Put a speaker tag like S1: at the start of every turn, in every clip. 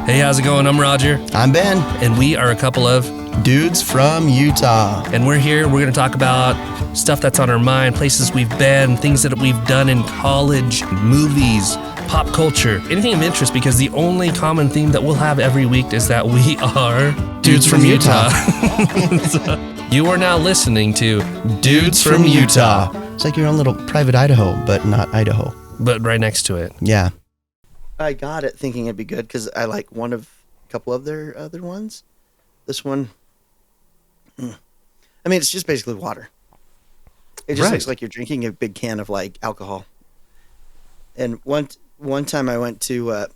S1: Hey, how's it going? I'm Roger.
S2: I'm Ben.
S1: And we are a couple of
S2: dudes from Utah.
S1: And we're here. We're going to talk about stuff that's on our mind, places we've been, things that we've done in college, movies, pop culture, anything of interest, because the only common theme that we'll have every week is that we are
S2: dudes from Utah.
S1: You are now listening to
S2: Dudes from Utah. It's like your own little private Idaho, but not Idaho.
S1: But right next to it.
S2: Yeah.
S3: I got it thinking it'd be good because I like a couple of their other ones. This one, I mean, it's just basically water. It just looks like you're drinking a big can of like alcohol. And one time I went to a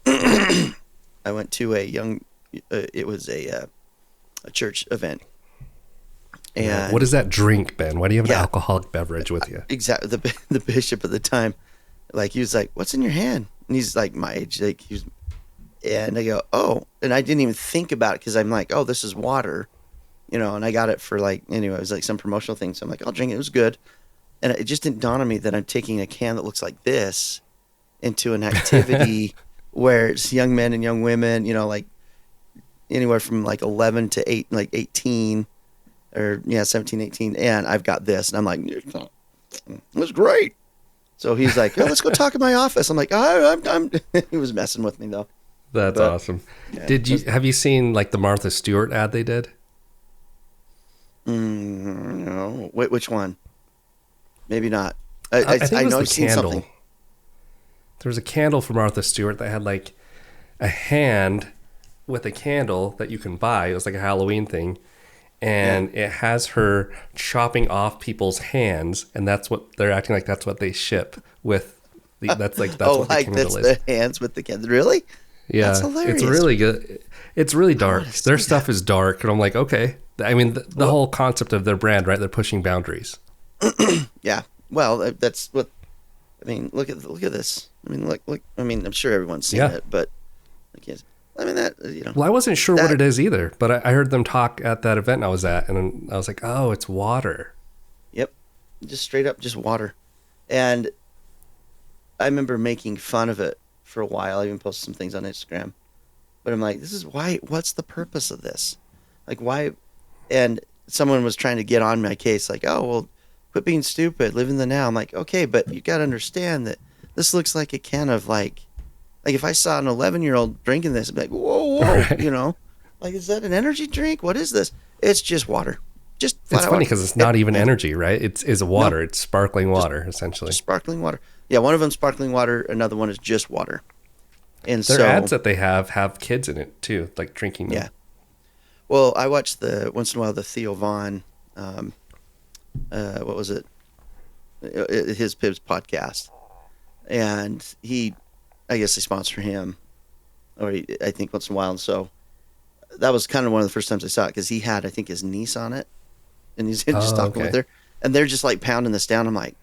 S3: church event. And
S1: what is that drink, Ben? Why do you have an alcoholic beverage with you?
S3: Exactly. The bishop at the time, like, he was like, "What's in your hand?" And he's like my age, like and I go, "Oh," and I didn't even think about it because I'm like, "Oh, this is water," and I got it for like, anyway, it was like some promotional thing. So I'm like, "I'll drink it." It was good. And it just didn't dawn on me that I'm taking a can that looks like this into an activity where it's young men and young women, like anywhere from like 11 to 18 or 17, 18. And I've got this and I'm like, "That's great." So he's like, "Oh, let's go talk in my office." I'm like, I'm he was messing with me though.
S1: That's awesome. Yeah, have you seen like the Martha Stewart ad they did?
S3: No. Wait, which one? Maybe not.
S1: I think
S3: I
S1: it was
S3: know
S1: the
S3: I've seen
S1: candle.
S3: something.
S1: There was a candle for Martha Stewart that had like a hand with a candle that you can buy. It was like a Halloween thing. And it has her chopping off people's hands, and that's what they're acting like. That's what they ship with. That's what the candle is.
S3: The hands with the candle. Really?
S1: Yeah,
S3: that's hilarious.
S1: It's really good. It's really dark. Their stuff is dark, and I'm like, okay. I mean, the whole concept of their brand, right? They're pushing boundaries.
S3: Yeah. Well, that's what. I mean, look at this. I mean, look. I mean, I'm sure everyone's seen it, but I can't. I mean, that,
S1: Well, I wasn't sure what it is either, but I heard them talk at that event I was at, and I was like, oh, it's water.
S3: Yep. Just straight up, just water. And I remember making fun of it for a while. I even posted some things on Instagram. But I'm like, what's the purpose of this? Like, why? And someone was trying to get on my case, like, "Oh, well, quit being stupid, live in the now." I'm like, okay, but you got to understand that this looks like a can of like if I saw an 11-year-old drinking this, I'd be like, whoa,
S1: Right.
S3: Like, is that an energy drink? What is this? It's just water. Just
S1: it's funny because it's not even energy, right? It's water. No. It's sparkling water, essentially.
S3: Just sparkling water. Yeah, one of them's sparkling water. Another one is just water. And
S1: their ads that they have kids in it too, like drinking them.
S3: Yeah. Well, I watch once in a while the Theo Vaughn, what was it? His podcast, and I guess they sponsor him, or I think once in a while. And so that was kind of one of the first times I saw it because he had, I think, his niece on it, and he's just talking with her, and they're just like pounding this down. I'm like,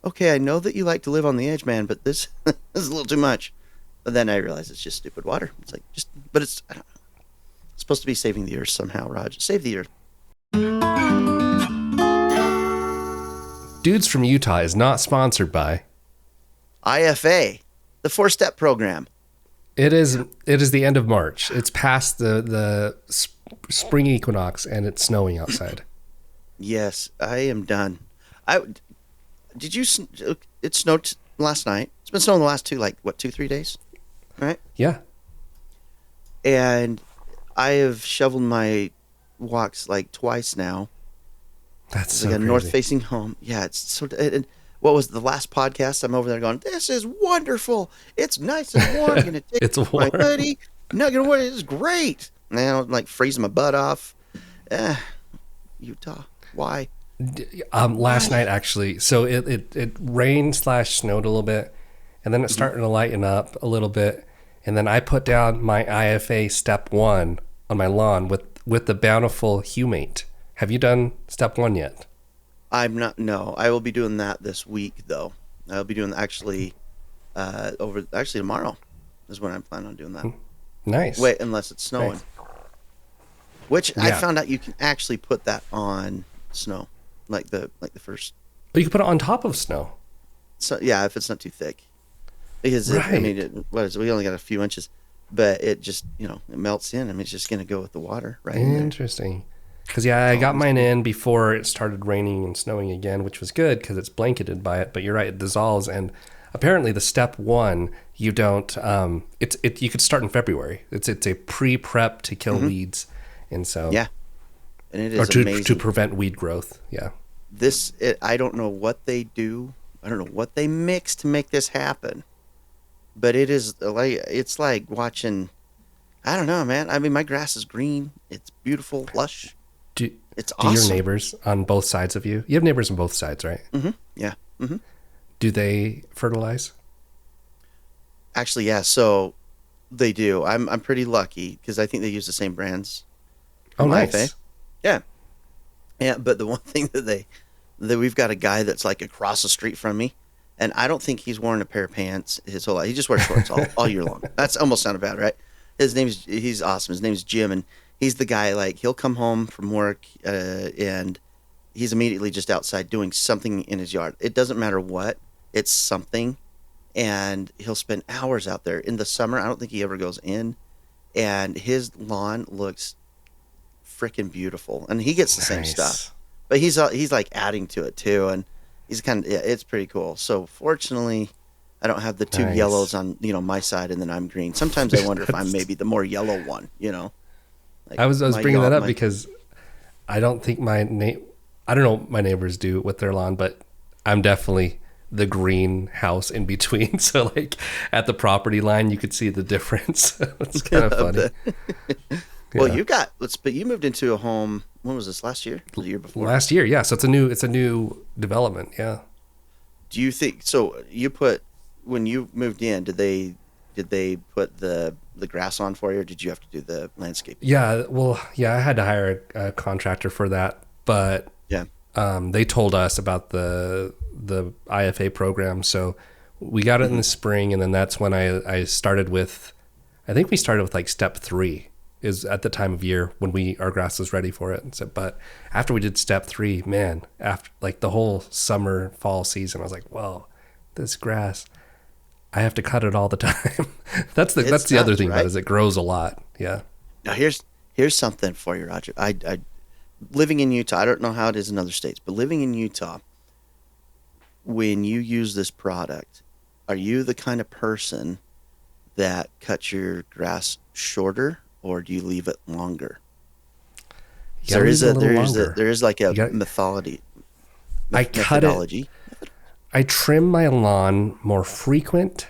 S3: okay, I know that you like to live on the edge, man, but this is a little too much. But then I realized it's just stupid water. It's like but it's, I don't know. It's supposed to be saving the earth somehow, Raj. Save the earth.
S1: Dudes from Utah is not sponsored by
S3: IFA. The 4-step program.
S1: It is the end of March. It's past the spring equinox and it's snowing outside.
S3: Yes, I am done. It snowed last night. It's been snowing the last 2-3 days, right?
S1: Yeah.
S3: And I have shoveled my walks like twice now.
S1: That's
S3: so
S1: like a
S3: crazy. North-facing home. Yeah, it's so. And what was the last podcast? I'm over there going, "This is wonderful. It's nice and warm. I'm gonna take
S1: it's
S3: my hoodie. Not gonna wear it. It's great." Now I'm like freezing my butt off. Utah, why?
S1: Last night actually. So it rained / snowed a little bit, and then it's starting to lighten up a little bit, and then I put down my IFA step 1 on my lawn with the bountiful Humate. Have you done step 1 yet?
S3: I'm not. No, I will be doing that this week, though. I'll be doing tomorrow is when I'm planning on doing that.
S1: Nice.
S3: Wait, unless it's snowing.
S1: Nice.
S3: Which I found out you can actually put that on snow, like the first.
S1: But you can put it on top of snow.
S3: So yeah, if it's not too thick, because
S1: right.
S3: we only got a few inches. but it just, it melts in. I mean, it's just going to go with the water right in there.
S1: Interesting. Because, yeah, I got mine in before it started raining and snowing again, which was good because it's blanketed by it. But you're right, it dissolves. And apparently the step one, you don't, you could start in February. It's a pre-prep to kill weeds. And so,
S3: Yeah. And it
S1: or
S3: is
S1: to
S3: amazing.
S1: prevent weed growth. Yeah.
S3: I don't know what they do. I don't know what they mix to make this happen, but it's like watching, I don't know, man. I mean, my grass is green. It's beautiful, lush.
S1: Do,
S3: It's
S1: do your
S3: awesome.
S1: neighbors on both sides of you? You have neighbors on both sides, right?
S3: Yeah.
S1: Do they fertilize?
S3: Actually, yeah. So they do. I'm pretty lucky because I think they use the same brands
S1: Oh,
S3: from IFA.
S1: nice.
S3: Yeah. Yeah. But the one thing that we've got a guy that's like across the street from me, and I don't think he's worn a pair of pants his whole life. He just wears shorts all year long. That's almost sounded bad, right? He's awesome. His name's Jim, and he's the guy, like, he'll come home from work, and he's immediately just outside doing something in his yard. It doesn't matter what, it's something, and he'll spend hours out there. In the summer, I don't think he ever goes in, and his lawn looks freaking beautiful, and he gets the same stuff.
S1: Nice.
S3: But he's like adding to it too, and he's kind of, yeah, it's pretty cool. So fortunately, I don't have the two
S1: Nice.
S3: yellows on my side, and then I'm green. Sometimes I wonder if I'm maybe the more yellow one. Like
S1: I was
S3: my
S1: bringing that
S3: yellow-
S1: up
S3: my-
S1: because I don't think I don't know what my neighbors do with their lawn, but I'm definitely the green house in between. So like at the property line, you could see the difference. It's kind of funny.
S3: Well,
S1: Yeah.
S3: but you moved into a home. When was this? Last year? Or the year before?
S1: Last year, yeah. So it's a new development. Yeah.
S3: Do you think so? When you moved in, did they put the grass on for you, or did you have to do the landscaping?
S1: Yeah. Well, yeah, I had to hire a contractor for that, but
S3: Yeah.
S1: they told us about the IFA program. So we got it in the spring, and then that's when I started with, I think we started with like step 3 is at the time of year when our grass was ready for it. And so, but after we did step 3, man, after like the whole summer, fall season, I was like, whoa, this grass, I have to cut it all the time. that's the other
S3: nuts,
S1: thing about
S3: right?
S1: it, is it grows a lot. Yeah.
S3: Now here's something for you, Roger. I living in Utah. I don't know how it is in other states, but living in Utah, when you use this product, are you the kind of person that cuts your grass shorter, or do you leave it longer?
S1: You gotta leave it a little longer.
S3: There is like a
S1: You got-
S3: methodology.
S1: I cut it.
S3: methodology.
S1: I trim my lawn more frequent,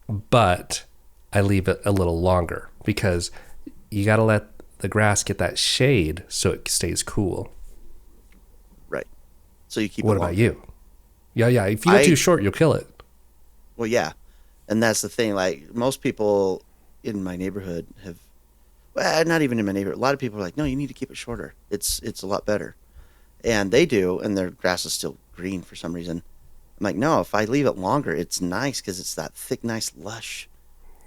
S1: but I leave it a little longer because you got to let the grass get that shade so it stays cool.
S3: Right. So you keep
S1: What
S3: it
S1: about
S3: longer.
S1: you? Yeah. If you go too short, you'll kill it.
S3: Well, yeah, and that's the thing. Like, most people in my neighborhood have, well, not even in my neighborhood. A lot of people are like, no, you need to keep it shorter. It's a lot better, and they do, and their grass is still green for some reason. I'm like, no, if I leave it longer, it's nice because it's that thick, nice, lush.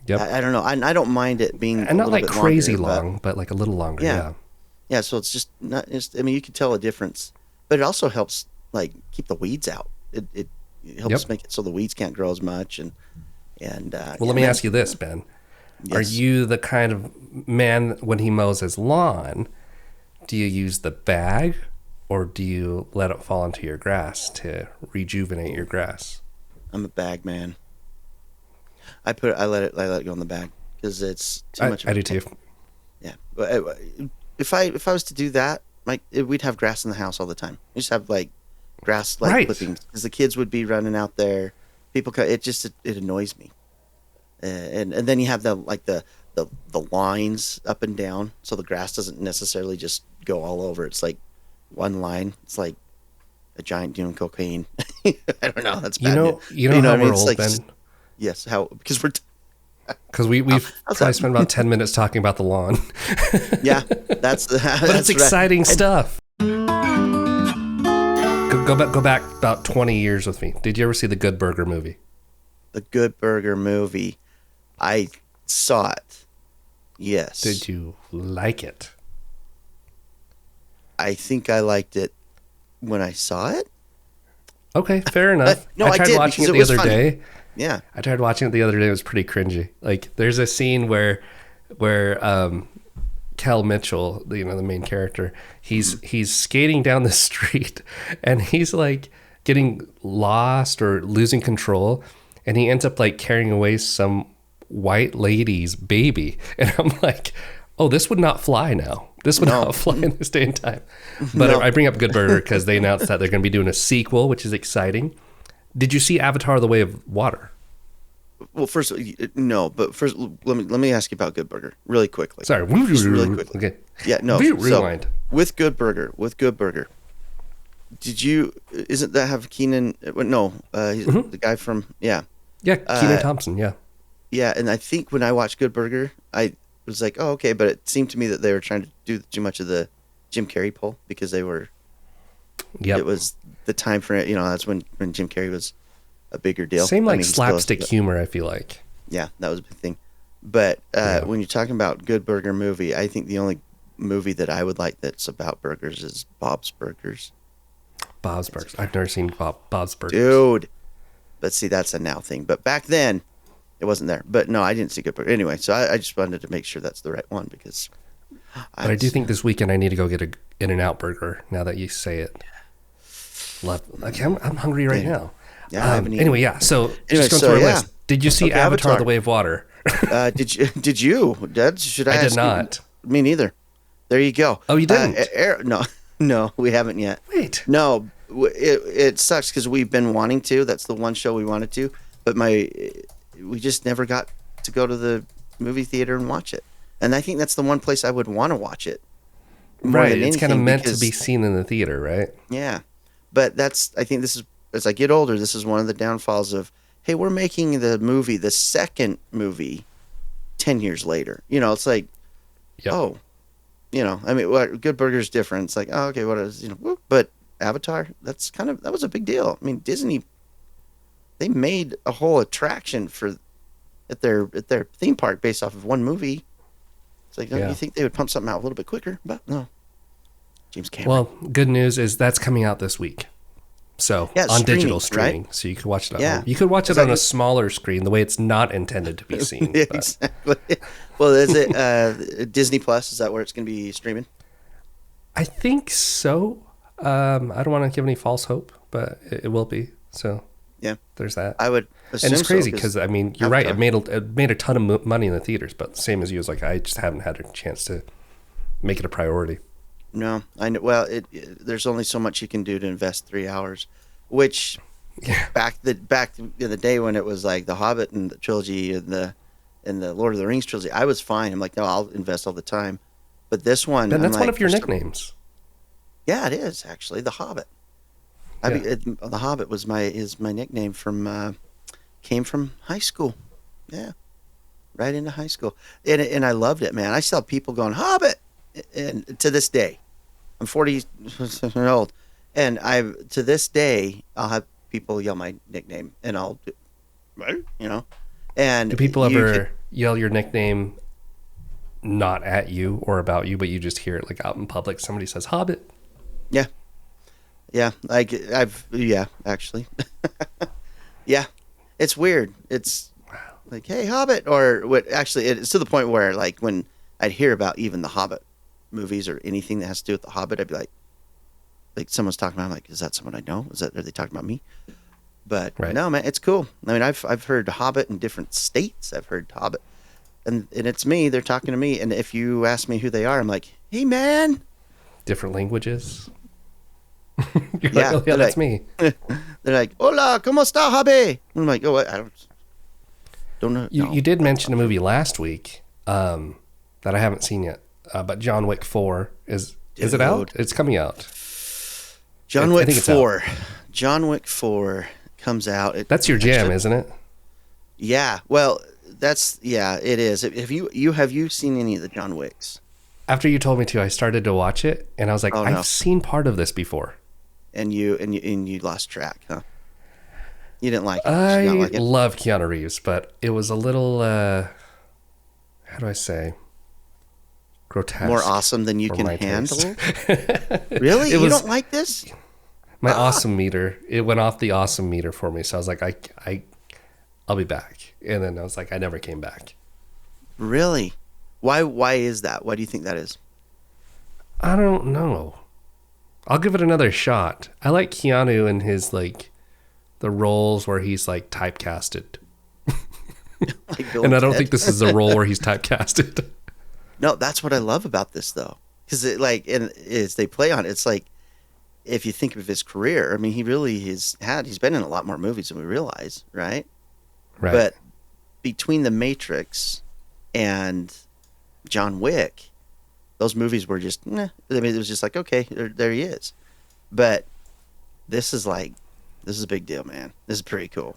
S1: Yep.
S3: I don't know. I don't mind it being
S1: And
S3: a
S1: not
S3: little
S1: like
S3: bit
S1: crazy
S3: longer,
S1: long, but like a little longer.
S3: Yeah.
S1: Yeah.
S3: Yeah, so it's just not. I mean, you can tell a difference, but it also helps like keep the weeds out. It helps
S1: Yep.
S3: make it so the weeds can't grow as much. And
S1: Well, let me ask you this, Ben. Are
S3: Yes.
S1: you the kind of man, when he mows his lawn, do you use the bag or do you let it fall into your grass to rejuvenate your grass?
S3: I'm a bag man. I let it go in the bag because it's too much.
S1: I do too.
S3: Yeah, but if I was to do that, like, we'd have grass in the house all the time. We just have like grass, like,
S1: Right.
S3: clippings, because the kids would be running out there. People, it annoys me. And then you have the lines up and down, so the grass doesn't necessarily just go all over. It's like one line. It's like a giant doing cocaine. I don't know. That's bad.
S1: You know how
S3: what I mean?
S1: we're
S3: It's
S1: old,
S3: like,
S1: Ben?
S3: yes, how, because we're
S1: Because we've
S3: how's
S1: probably
S3: that?
S1: spent about 10 minutes talking about the lawn.
S3: yeah, that's
S1: But it's exciting stuff. Go back about 20 years with me. Did you ever see the Good Burger movie?
S3: The Good Burger movie. I saw it. Yes.
S1: Did you like it?
S3: I think I liked it when I saw it.
S1: Okay, fair enough.
S3: No,
S1: I
S3: I
S1: tried
S3: did,
S1: watching
S3: because
S1: it
S3: it
S1: the
S3: was
S1: other
S3: funny.
S1: day,
S3: Yeah.
S1: I tried watching it the other day. It was pretty cringy. Like, there's a scene where Kel Mitchell, the main character, he's skating down the street, and he's like getting lost or losing control, and he ends up like carrying away some white lady's baby, and I'm like, oh, this would not fly now. This would not fly in this day and time. But I bring up Good Burger because they announced that they're going to be doing a sequel, which is exciting. Did you see Avatar: The Way of Water?
S3: Well, first, no, but first, let me ask you about Good Burger really quickly.
S1: Sorry,
S3: just really quickly.
S1: Okay.
S3: Yeah, no.
S1: Rewind.
S3: So, with Good Burger, isn't that have Keenan? No, he's the guy from
S1: Yeah, Kenan Thompson. Yeah.
S3: Yeah, and I think when I watched Good Burger, I was like, oh, okay, but it seemed to me that they were trying to do too much of the Jim Carrey pull because they were.
S1: Yeah.
S3: It was the time for it. That's when Jim Carrey was a bigger deal.
S1: Same like slapstick humor, I feel like.
S3: Yeah, that was a big thing. But when you're talking about Good Burger movie, I think the only movie that I would like that's about burgers is Bob's Burgers.
S1: Bob's Burgers. I've never seen Bob's Burgers.
S3: Dude. But see, that's a now thing. But back then, it wasn't there. But no, I didn't see Good Burger. Anyway, so I just wanted to make sure that's the right one because...
S1: But I do think this weekend I need to go get a In-N-Out burger now that you say it. I'm hungry right now.
S3: Yeah, I haven't eaten.
S1: Anyway, yeah. So just going through our list. Did you see Avatar: The Way of Water?
S3: Did you? Dad, should I
S1: did
S3: ask
S1: not.
S3: You? Me neither. There you go.
S1: Oh, you didn't?
S3: No, we haven't yet.
S1: Wait.
S3: No, it sucks because we've been wanting to. That's the one show we wanted to, but we just never got to go to the movie theater and watch it. And I think that's the one place I would want to watch it.
S1: Right. It's kind of meant to be seen in the theater, right?
S3: Yeah. But I think as I get older, this is one of the downfalls of, hey, we're making the second movie 10 years later. It's like, oh, I mean, Good Burger's different. It's like, oh, okay, what is, but Avatar, that was a big deal. I mean, Disney, they made a whole attraction at their theme park based off of one movie. It's like, you think they would pump something out a little bit quicker, but no. James Cameron.
S1: Well, good news is that's coming out this week. So on digital streaming, right? So you could watch it at home. You could watch it on a smaller screen, the way it's not intended to be seen.
S3: Exactly. Well, is it Disney Plus? Is that where it's going to be streaming?
S1: I think so. I don't want to give any false hope, but it will be. So
S3: yeah,
S1: there's that.
S3: I would assume
S1: and it's crazy
S3: so,
S1: because I mean you're right. It made a ton of money in the theaters, but same as you, is like I just haven't had a chance to make it a priority.
S3: No, I know. Well, there's only so much you can do to invest 3 hours, which back in the day when it was like the Hobbit and the trilogy and the Lord of the Rings trilogy, I was fine. I'm like, no, I'll invest all the time. But this one,
S1: and that's one of your nicknames.
S3: Yeah, it is actually the Hobbit.
S1: Yeah.
S3: The Hobbit is my nickname came from high school. Yeah, right into high school, and I loved it, man. I saw people going Hobbit. And to this day, I'm 40 years old, and to this day I'll have people yell my nickname, and I'll, And
S1: do people ever yell your nickname, not at you or about you, but you just hear it like out in public? Somebody says Hobbit.
S3: Yeah. Actually, yeah. It's weird. It's like, hey, Hobbit, or what? Actually, it's to the point where like when I'd hear about even the Hobbit movies or anything that has to do with the Hobbit, I'd be like someone's talking about. I'm like, is that someone I know? Are they talking about me? But no, man, it's cool. I mean, I've heard Hobbit in different states. I've heard Hobbit, and it's me. They're talking to me. And if you ask me who they are, I'm like, hey, man.
S1: Different languages. You're
S3: yeah,
S1: like, oh, yeah, that's me.
S3: They're like, hola, ¿cómo está, Javi? I'm like, oh, what? I don't know.
S1: You did mention a movie last week that I haven't seen yet. But John Wick 4 is it out? It's coming out.
S3: John Wick 4. John Wick 4 comes out.
S1: That's your jam, isn't it?
S3: Yeah. Well, it is. Have you seen any of the John Wicks?
S1: After you told me to, I started to watch it, and I was like, I've seen part of this before. And
S3: you lost track, huh? You didn't like it.
S1: I love Keanu Reeves, but it was a little how do I say? Grotesque.
S3: More awesome than you can handle. Really? You don't like this?
S1: My awesome meter. It went off the awesome meter for me. So I was like, I'll be back. And then I was like, I never came back.
S3: Really? Why is that? Why do you think that is?
S1: I don't know. I'll give it another shot. I like Keanu in his like the roles where he's like typecasted.
S3: Like Bill
S1: And I don't
S3: Ted?
S1: think this is a role where he's typecasted.
S3: No, that's what I love about this though. Because it like, and as they play on it, it's like, if you think of his career, I mean, he really he's been in a lot more movies than we realize, right?
S1: Right.
S3: But between The Matrix and John Wick, those movies were just, I mean, it was just like, okay, there he is. But this is a big deal, man. This is pretty cool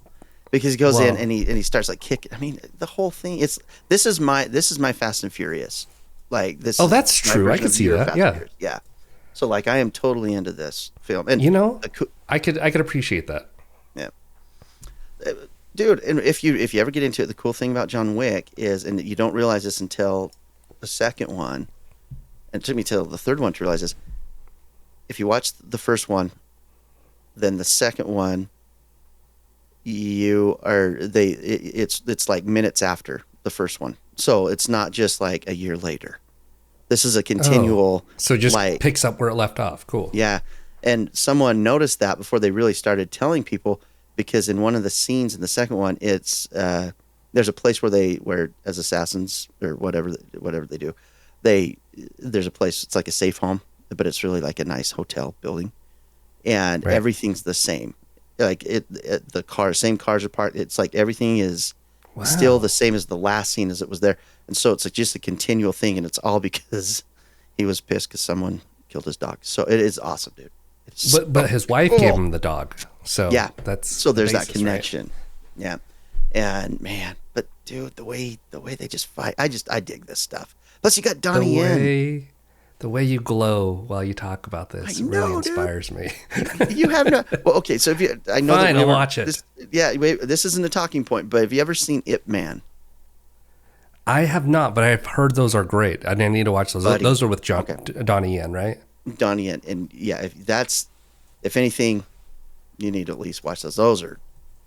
S3: because he goes in and he starts like kicking. I mean, the whole thing. This is my Fast and Furious. Like this.
S1: Oh,
S3: is
S1: that's
S3: my
S1: true. I
S3: version
S1: could
S3: of
S1: see
S3: your
S1: that.
S3: Fast
S1: Yeah.
S3: and Furious. Yeah. So like, I am totally into this film, and
S1: You know, I could appreciate that.
S3: yeah. Dude, and if you ever get into it, the cool thing about John Wick is, and you don't realize this until the second one, and it took me till the third one to realize this. If you watch the first one, then the second one, it's like minutes after the first one, so it's not just like a year later. This is a continual.
S1: So it just
S3: like,
S1: picks up where it left off. Cool.
S3: yeah, and someone noticed that before they really started telling people. Because in one of the scenes in the second one, it's there's a place where as assassins or whatever they do, there's a place, it's like a safe home, but it's really like a nice hotel building, and
S1: Right.
S3: everything's the same. Like same cars are parked. It's like everything is
S1: Wow.
S3: still the same as the last scene as it was there, and so it's like just a continual thing, and it's all because he was pissed because someone killed his dog. So it is awesome, dude. It's
S1: But his wife gave him the dog. So
S3: yeah,
S1: that's
S3: so there's
S1: the
S3: that
S1: basis,
S3: connection. Right? Yeah, and man, but dude, the way they just fight, I dig this stuff. Plus, you got
S1: Right?
S3: Donnie Yen.
S1: The way you glow while you talk about this
S3: I
S1: really
S3: know, dude.
S1: inspires me.
S3: You have no. Well, okay, so if you, I know
S1: Fine,
S3: that
S1: I'll watch it.
S3: This isn't a talking point, but have you ever seen Ip Man?
S1: I have not, but I've heard those are great. I need to watch those.
S3: Buddy.
S1: Those are with
S3: Okay.
S1: Donnie Yen, right?
S3: Donnie Yen, and yeah, if anything, you need to at least watch those. Those are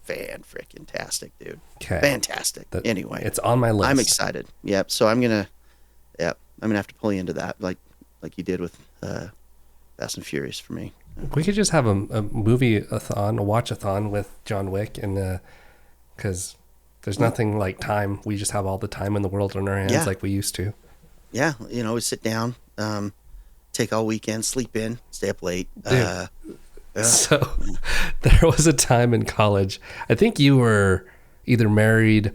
S3: fan-freaking-tastic, dude.
S1: Okay.
S3: Fantastic. Anyway,
S1: It's on my list.
S3: I'm excited. Yep. So I'm gonna have to pull you into that, like you did with Fast and Furious for me.
S1: We could just have a movie-a-thon, a watch-a-thon with John Wick, and because there's nothing like time. We just have all the time in the world in our hands,
S3: Yeah.
S1: like we used to.
S3: Yeah, we sit down, take all weekend, sleep in, stay up late.
S1: Dude. So there was a time in college. I think you were either married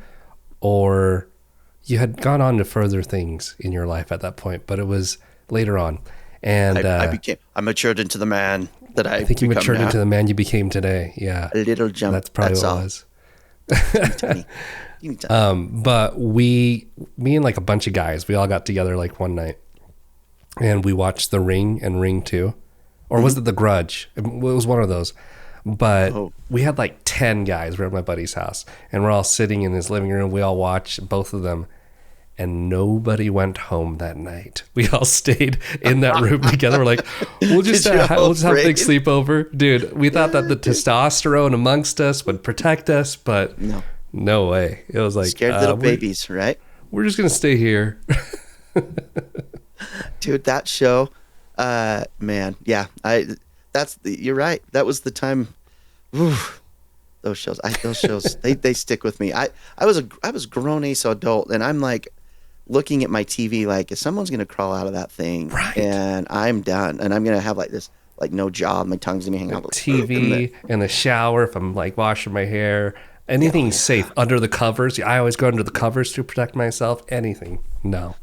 S1: or you had gone on to further things in your life at that point, but it was later on. And
S3: I matured into the man that
S1: I think you
S3: become
S1: matured
S3: now.
S1: into the man you became today. Yeah.
S3: A little jump.
S1: That's probably
S3: That's
S1: what
S3: all.
S1: it was.
S3: Give me time.
S1: But me and like a bunch of guys, we all got together like one night and we watched The Ring and Ring 2. Or was it The Grudge? It was one of those. But we had like 10 guys. We're at my buddy's house. And we're all sitting in his living room. We all watched both of them. And nobody went home that night. We all stayed in that room together. We're like, we'll just have a big sleepover. Dude, we thought that the testosterone amongst us would protect us. But no way. It was like,
S3: Scared little babies, right?
S1: We're just going to stay here.
S3: Dude, that show, man, yeah, you're right. That was the time. Those shows, they stick with me. I was grown ace adult, and I'm like looking at my TV like, if someone's gonna crawl out of that thing,
S1: Right.
S3: and I'm done, and I'm gonna have like this, like no job, my tongue's gonna be hanging out.
S1: TV in the shower, if I'm like washing my hair, anything safe under the covers. I always go under the covers to protect myself. Anything. No.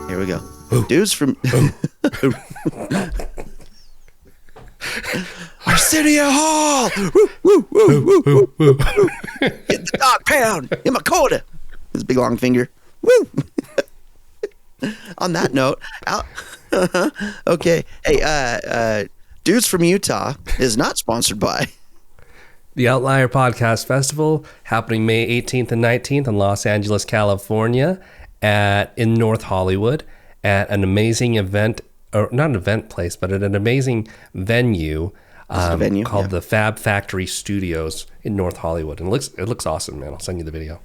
S3: Here we go. Dudes from Arsenio Hall. Woo, woo, woo, woo, woo, woo, woo. Get the dog pound in my quarter. His big long finger. Woo. On that note, okay. Hey, Dudes from Utah is not sponsored by
S1: The Outlier Podcast Festival happening May 18th and 19th in Los Angeles, California, in North Hollywood, at an amazing event, or not an event place, but at an amazing venue.
S3: Is it a venue?
S1: called the Fab Factory Studios in North Hollywood, and it looks awesome, man. I'll send you the video.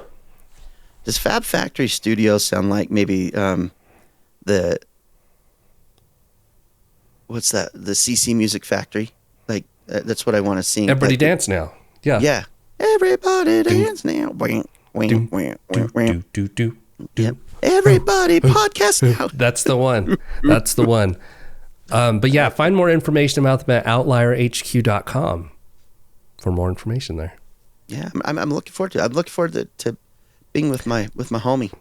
S3: Does Fab Factory Studios sound like maybe the what's that? The CC Music Factory? Like that's what I want to sing.
S1: Everybody dance now. Yeah.
S3: Yeah. Everybody dance now. Yep. Everybody podcast now.
S1: That's the one. That's the one. But yeah, find more information about them at outlierhq.com for more information there.
S3: Yeah, I'm looking forward to it. I'm looking forward to being with my homie.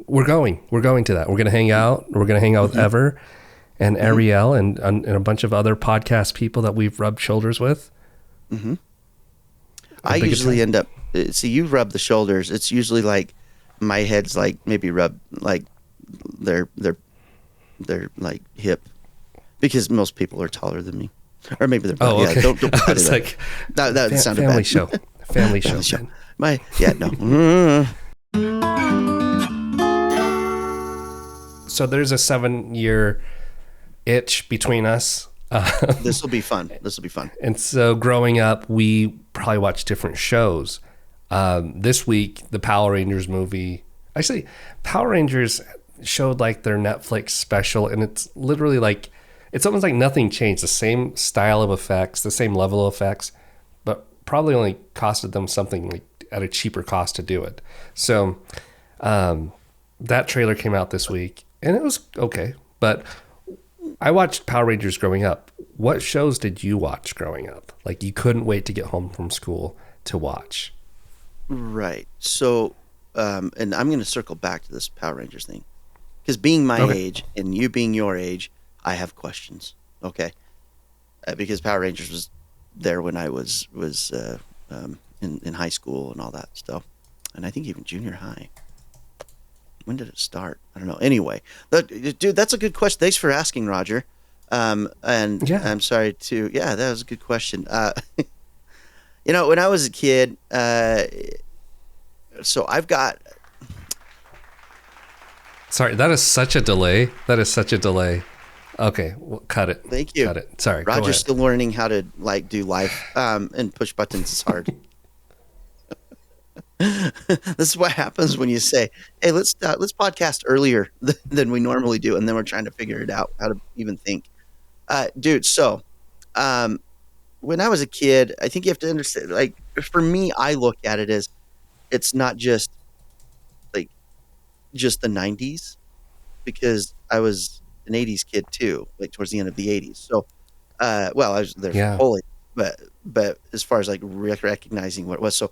S1: We're going to that. We're going to hang out. We're going to hang out with Ever and Ariel and a bunch of other podcast people that we've rubbed shoulders with.
S3: Mm-hmm. I usually end up, see, you rub the shoulders. It's usually like my head's like maybe rub like their like hip, because most people are taller than me, or maybe they're.
S1: Oh, okay.
S3: Yeah, don't
S1: I was like,
S3: that sounded
S1: family
S3: bad.
S1: show, family show.
S3: Show. No.
S1: So there's a 7-year itch between us.
S3: This will be fun.
S1: And so growing up, we probably watched different shows. This week, the Power Rangers movie. Actually, Power Rangers showed like their Netflix special, and it's literally like, it's almost like nothing changed. The same style of effects, the same level of effects, but probably only costed them something like at a cheaper cost to do it. So that trailer came out this week, and it was okay. But I watched Power Rangers growing up. What shows did you watch growing up? Like you couldn't wait to get home from school to watch.
S3: Right. So, and I'm going to circle back to this Power Rangers thing, because being my age and you being your age, I have questions. Okay. Because Power Rangers was there when I was in high school and all that stuff, and I think even junior high. When did it start? I don't know. Anyway, dude, that's a good question. Thanks for asking, Roger. And yeah. I'm sorry to. Yeah, that was a good question. When I was a kid, so I've got.
S1: Sorry, that is such a delay. Okay, well, cut it.
S3: Thank you.
S1: Cut it. Sorry.
S3: Roger's still learning how to like do live and push buttons is hard. This is what happens when you say, "Hey, let's podcast earlier than we normally do," and then we're trying to figure it out how to even think, dude. So, when I was a kid, I think you have to understand. Like for me, I look at it as it's not just like just the '90s, because I was an '80s kid too, like towards the end of the '80s. So, I was there wholly, but as far as like recognizing what it was, so.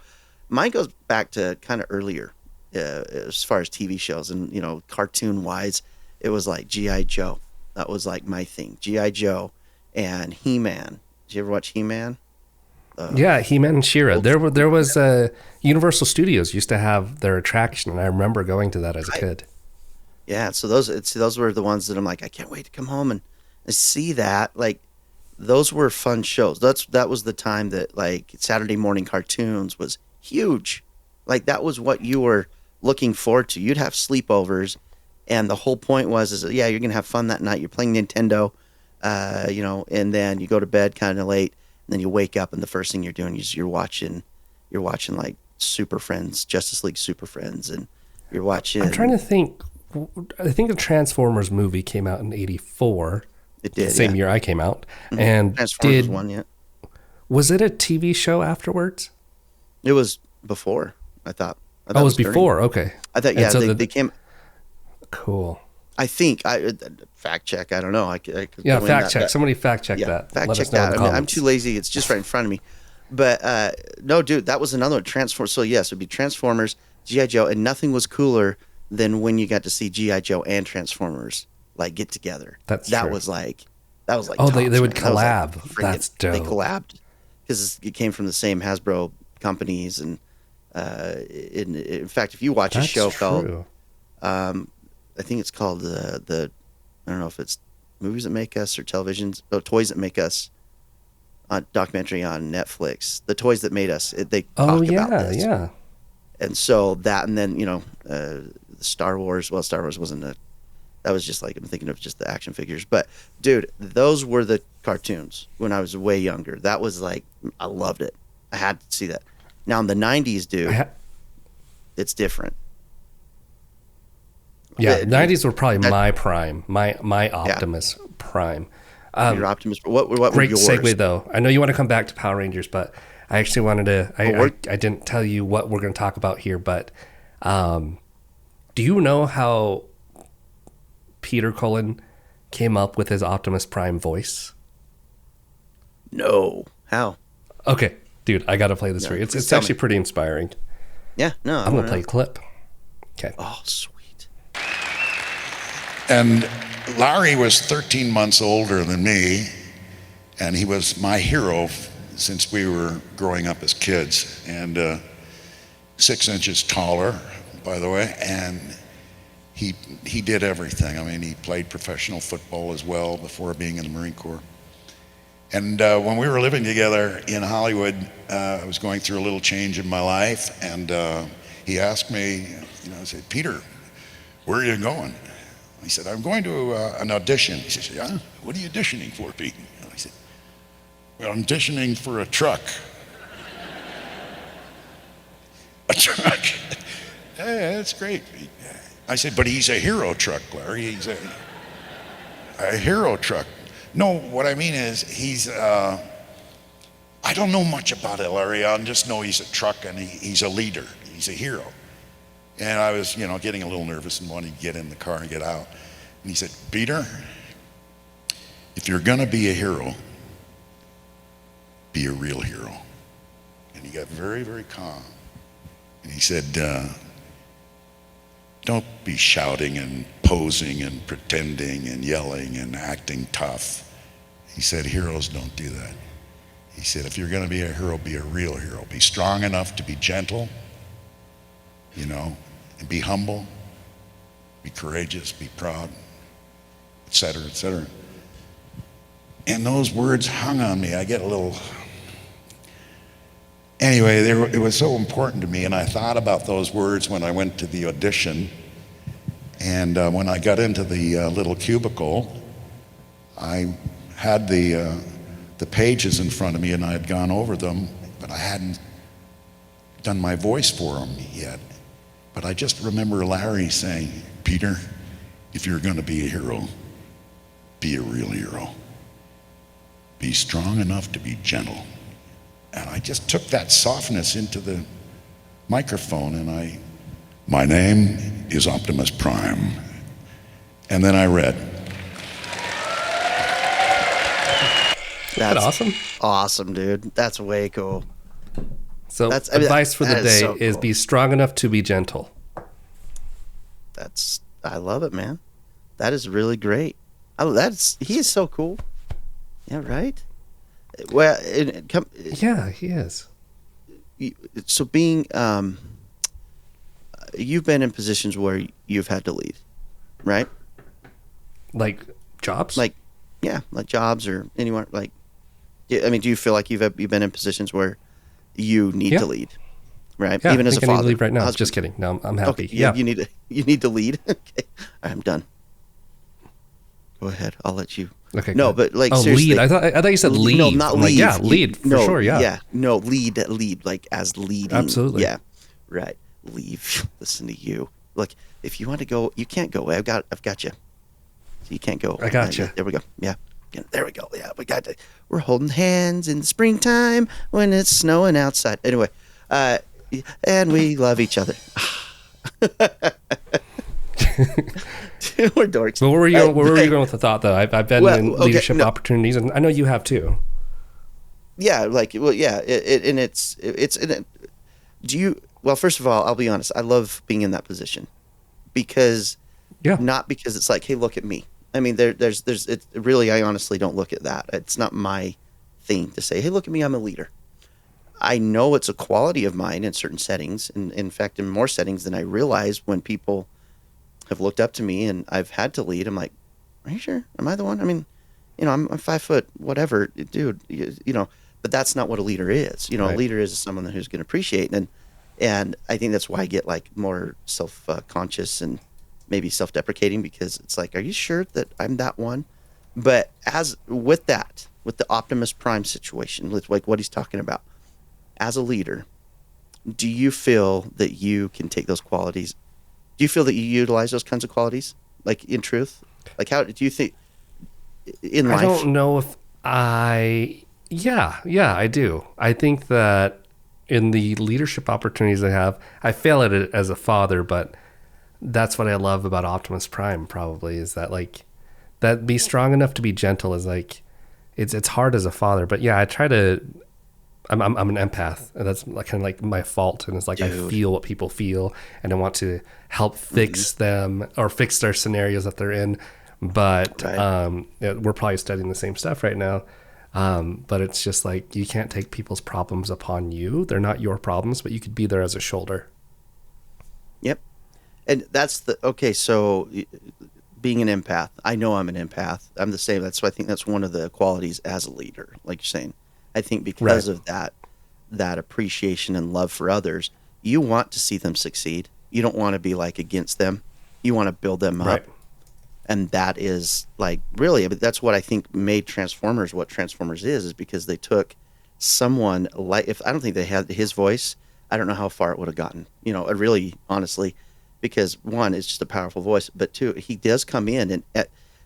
S3: Mine goes back to kind of earlier, as far as TV shows and, cartoon wise, it was like G.I. Joe. That was like my thing. G.I. Joe and He-Man. Did you ever watch He-Man?
S1: Yeah, He-Man and She-Ra. There was Universal Studios used to have their attraction, and I remember going to that as a kid.
S3: Yeah, so those were the ones that I'm like, I can't wait to come home and see that. Like, those were fun shows. That was the time that like Saturday morning cartoons was huge. Like that was what you were looking forward to. You'd have sleepovers, and the whole point was you're gonna have fun that night. You're playing Nintendo, and then you go to bed kind of late, and then you wake up, and the first thing you're doing is you're watching like Super Friends, Justice League Super Friends, and you're watching.
S1: I'm trying to think. I think the Transformers movie came out in '84.
S3: It did.
S1: The same year I came out,
S3: Mm-hmm.
S1: and
S3: Transformers one yet?
S1: Was it a TV show afterwards?
S3: It was before. I thought
S1: it was before. Okay.
S3: I thought so they came.
S1: Cool.
S3: I think fact check. I don't know. I could
S1: fact check. Somebody fact check that.
S3: Fact check that. I'm too lazy. It's just right in front of me. But no, dude, that was another one. Transformers. So yes, it'd be Transformers, G.I. Joe, and nothing was cooler than when you got to see G.I. Joe and Transformers like get together.
S1: That
S3: true. was like.
S1: Oh,
S3: tops,
S1: they would
S3: man.
S1: collab.
S3: Like,
S1: that's dope.
S3: They collabed because it came from the same Hasbro companies, and in fact, if you watch a show called, I think it's called the I don't know if it's Movies That Make Us or Toys That Make Us, documentary on Netflix. The Toys That Made Us. They talk about this.
S1: Yeah.
S3: And so that, and then Star Wars. Well, Star Wars wasn't that was just like, I'm thinking of just the action figures. But dude, those were the cartoons when I was way younger. That was like, I loved it. I had to see that. Now in the 90s, dude, it's different.
S1: Yeah, 90s were probably my prime, my Optimus Prime.
S3: Your Optimus. What
S1: Great
S3: were yours?
S1: segue though. I know you want to come back to Power Rangers, but I actually wanted to. I didn't tell you what we're going to talk about here, but do you know how Peter Cullen came up with his Optimus Prime voice?
S3: No. How?
S1: Okay, dude, I got to play this for you. It's actually pretty inspiring.
S3: Yeah, no.
S1: I'm going to play a clip. Okay.
S3: Oh, sweet.
S4: And Larry was 13 months older than me, and he was my hero since we were growing up as kids, and 6 inches taller, by the way, and he did everything. I mean, he played professional football as well before being in the Marine Corps. And when we were living together in Hollywood, I was going through a little change in my life, and he asked me, I said, Peter, where are you going? He said, I'm going to an audition. He said, yeah, what are you auditioning for, Pete? I said, well, I'm auditioning for a truck. A truck? Hey, that's great, Pete. I said, but he's a hero truck, Larry. He's a hero truck. No, what I mean is he's, I don't know much about it, Larry. I just know he's a truck and he's a leader. He's a hero. And I was, getting a little nervous and wanted to get in the car and get out. And he said, Peter, if you're going to be a hero, be a real hero. And he got very, very calm. And he said, don't be shouting and posing and pretending and yelling and acting tough. He said, heroes don't do that. He said, if you're going to be a hero, be a real hero. Be strong enough to be gentle, and be humble, be courageous, be proud, etc., etc. And those words hung on me. I get a little... Anyway, it was so important to me, and I thought about those words when I went to the audition. And when I got into the little cubicle, I had the pages in front of me, and I had gone over them, but I hadn't done my voice for them yet. But I just remember Larry saying, Peter, if you're going to be a hero, be a real hero. Be strong enough to be gentle. And I just took that softness into the microphone, and my name is Optimus Prime. And then I read.
S3: That's
S1: awesome.
S3: Awesome, dude. That's way cool.
S1: So advice for the day
S3: so
S1: is
S3: cool.
S1: be strong enough to be gentle.
S3: I love it, man. That is really great. He is so cool. Yeah, right? Well,
S1: Yeah, he is.
S3: So being, you've been in positions where you've had to lead, right?
S1: Like jobs?
S3: Like jobs or anywhere. Like, I mean, do you feel like you've been in positions where you need to lead, right?
S1: Yeah,
S3: even as a father.
S1: I need to leave right now.
S3: Husband.
S1: Just kidding. No, I'm happy.
S3: Okay,
S1: yeah,
S3: you need to lead. Okay, I'm done. Go ahead. I'll let you.
S1: Okay.
S3: No,
S1: good.
S3: but like
S1: lead.
S3: seriously.
S1: I thought you said lead.
S3: No, not
S1: I'm
S3: lead.
S1: Like, yeah, lead for sure. Yeah.
S3: Yeah. No, lead like as leading.
S1: Absolutely.
S3: Yeah. Right. Leave. Listen to you. Look, if you want to go, you can't go. I've got you. So you can't go.
S1: I got you.
S3: There we go. Yeah. There we go. Yeah, we're holding hands in the springtime when it's snowing outside. Anyway, and we love each other. We're dorks.
S1: But where were you going with the thought, though? I've been in leadership opportunities, and I know you have too.
S3: Yeah, well, first of all, I'll be honest. I love being in that position because, not because it's like, hey, look at me. I mean, it's really, I honestly don't look at that. It's not my thing to say, hey, look at me, I'm a leader. I know it's a quality of mine in certain settings, and in fact, in more settings than I realize. When people have looked up to me and I've had to lead, I'm like, are you sure? Am I the one? I mean, I'm 5 foot, whatever, dude, but that's not what a leader is.
S1: Right.
S3: A leader is someone who's going to appreciate. And I think that's why I get like more self-conscious and maybe self-deprecating, because it's like, are you sure that I'm that one? But as with that, with the Optimus Prime situation, with like what he's talking about, as a leader, do you feel that you can take those qualities? Do you feel that you utilize those kinds of qualities, like in truth? Like, how do you think in life?
S1: I don't know if yeah, I do. I think that in the leadership opportunities I have, I fail at it as a father, but that's what I love about Optimus Prime probably is that like that be strong enough to be gentle is like it's hard as a father, but yeah, I try to I'm an empath, and that's like kind of like my fault, and it's like I feel what people feel and I want to help fix them or fix their scenarios that they're in. But we're probably studying the same stuff right now. But it's just like you can't take people's problems upon you. They're not your problems, but you could be there as a shoulder.
S3: Yep. And that's so being an empath, I know I'm an empath. I'm the same. That's why I think that's one of the qualities as a leader, like you're saying. I think because of that appreciation and love for others, you want to see them succeed. You don't want to be like against them. You want to build them up.
S1: Right.
S3: And that is like really, that's what I think made Transformers what Transformers is because they took someone like, if I don't think they had his voice, I don't know how far it would have gotten, really, honestly, because one, it's just a powerful voice, but two, he does come in and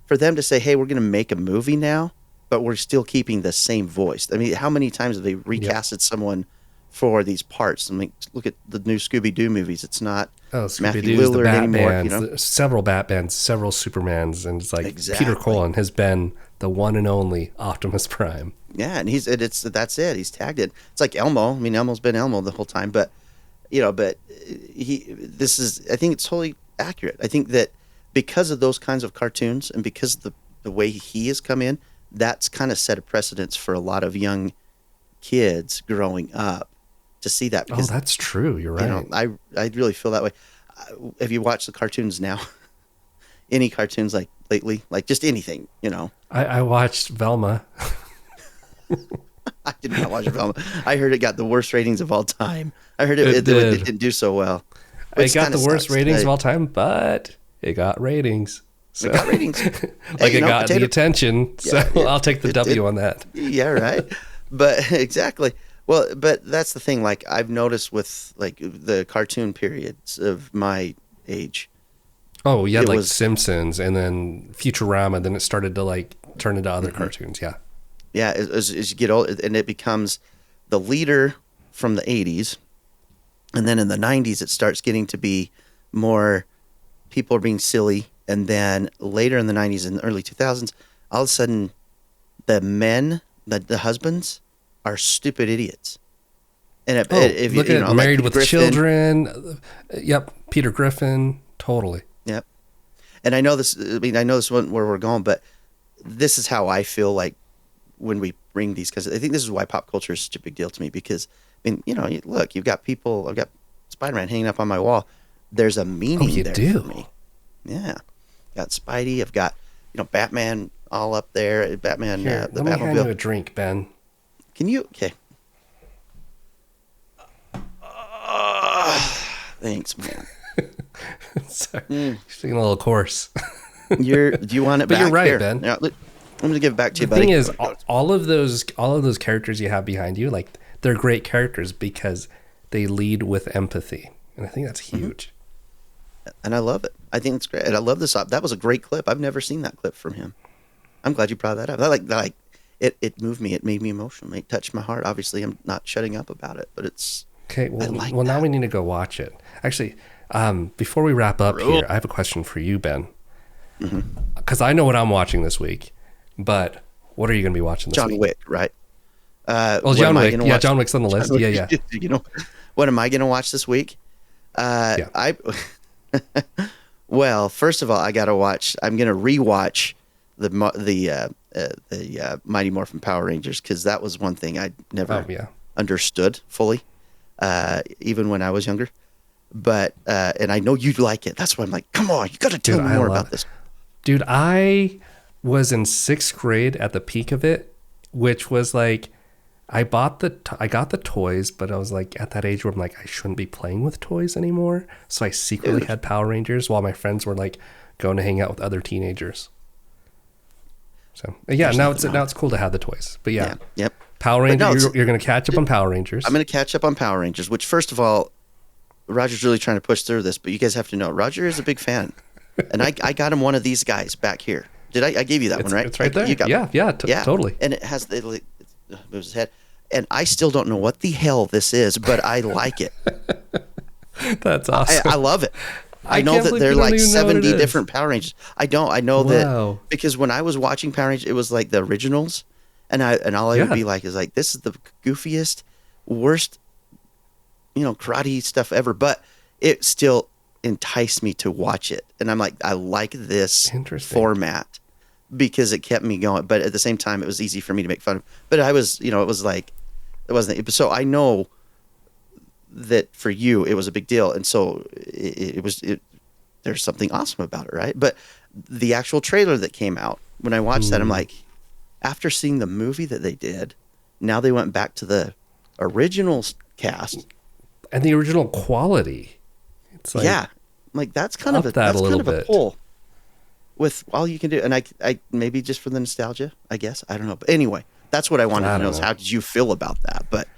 S3: for them to say, hey, we're going to make a movie now, but we're still keeping the same voice. I mean, how many times have they recasted someone for these parts? I mean, look at the new Scooby-Doo movies. It's not Matthew Lillard anymore.
S1: Several Batmans, several Supermans, and it's like Peter Cullen has been the one and only Optimus Prime.
S3: Yeah, and that's it. He's tagged it. It's like Elmo. I mean, Elmo's been Elmo the whole time, but I think it's totally accurate. I think that because of those kinds of cartoons and because of the way he has come in, that's kind of set a precedence for a lot of young kids growing up to see that. Because,
S1: that's true. You're right.
S3: I really feel that way. Have you watched the cartoons now? Any cartoons like lately? Like just anything,
S1: I watched Velma.
S3: I did not watch Velma. I heard it got the worst ratings of all time. I heard it didn't do so well.
S1: It got the worst ratings of all time, but it got ratings. So,
S3: it got ratings.
S1: It got the attention. So I'll take the W on that.
S3: Yeah, right. But exactly. Well, but that's the thing. Like I've noticed with like the cartoon periods of my age.
S1: Oh, you had like Simpsons and then Futurama. Then it started to like turn into other cartoons. Yeah.
S3: Yeah. As you get old, and it becomes the leader from the 80s. And then in the 90s, it starts getting to be more people are being silly. And then later in the 90s and the early 2000s, all of a sudden, the men, the husbands, are stupid idiots. And if
S1: look at Married
S3: like
S1: with
S3: Griffin,
S1: Children. Yep, Peter Griffin, totally.
S3: Yep. And I know this. I mean, I know this one where we're going, but this is how I feel like when we bring these. Because I think this is why pop culture is such a big deal to me. Because I mean, look, you've got people. I've got Spider-Man hanging up on my wall. There's a meaning there for me. Yeah. Got Spidey. I've got Batman all up there. Batman.
S1: Here,
S3: The
S1: let me
S3: Batmobile.
S1: hand you a drink, Ben.
S3: Can you? Okay. Thanks, man.
S1: Sorry, just taking a little course.
S3: Do you want it
S1: but
S3: back?
S1: you're right,
S3: Here.
S1: Ben.
S3: I'm going to give it back to you,
S1: The
S3: buddy.
S1: thing is, all of those characters you have behind you, like they're great characters because they lead with empathy, and I think that's huge.
S3: And I love it. I think it's great. And I love this. That was a great clip. I've never seen that clip from him. I'm glad you brought that up. It moved me. It made me emotional. It touched my heart. Obviously, I'm not shutting up about it, but it's
S1: okay. Well, now we need to go watch it. Actually, before we wrap up here, I have a question for you, Ben. Because I know what I'm watching this week, but what are you going to be watching this week?
S3: John Wick, right?
S1: John Wick. Yeah, John Wick's on the list. Yeah.
S3: What am I going to watch this week? Well, first of all, I got to watch. I'm going to rewatch the Mighty Morphin Power Rangers because that was one thing I never understood fully, even when I was younger. But and I know you'd like it. That's why I'm like, come on, you got to tell me more about this.
S1: Dude, I was in 6th grade at the peak of it, which was like, I got the toys, but I was like at that age where I'm like, I shouldn't be playing with toys anymore. So I secretly had Power Rangers while my friends were like going to hang out with other teenagers. So yeah, now it's cool to have the toys. But yeah,
S3: yep.
S1: Power Rangers. You're going to catch up on Power Rangers.
S3: I'm going to catch up on Power Rangers. Which, first of all, Roger's really trying to push through this, but you guys have to know Roger is a big fan, and I got him one of these guys back here. Did I gave you that one, right?
S1: It's right there.
S3: You got
S1: yeah, totally.
S3: And it has it moves his head, and I still don't know what the hell this is, but I like it.
S1: That's awesome.
S3: I love it. I know that there are like 70 different Power Rangers. I know that because when I was watching Power Rangers, it was like the originals, and all I would be like is like, this is the goofiest, worst, karate stuff ever. But it still enticed me to watch it, and I'm like, I like this format because it kept me going. But at the same time, it was easy for me to make fun of. But I was, it was like, it wasn't. So I know that for you it was a big deal, and so it was there's something awesome about it, right? But the actual trailer that came out, when I watched that, I'm like, after seeing the movie that they did, now they went back to the original cast
S1: and the original quality. It's like,
S3: yeah, like that's kind of a pull with all you can do. And I maybe just for the nostalgia, I guess, I don't know, but anyway, that's what I wanted to know is how did you feel about that? But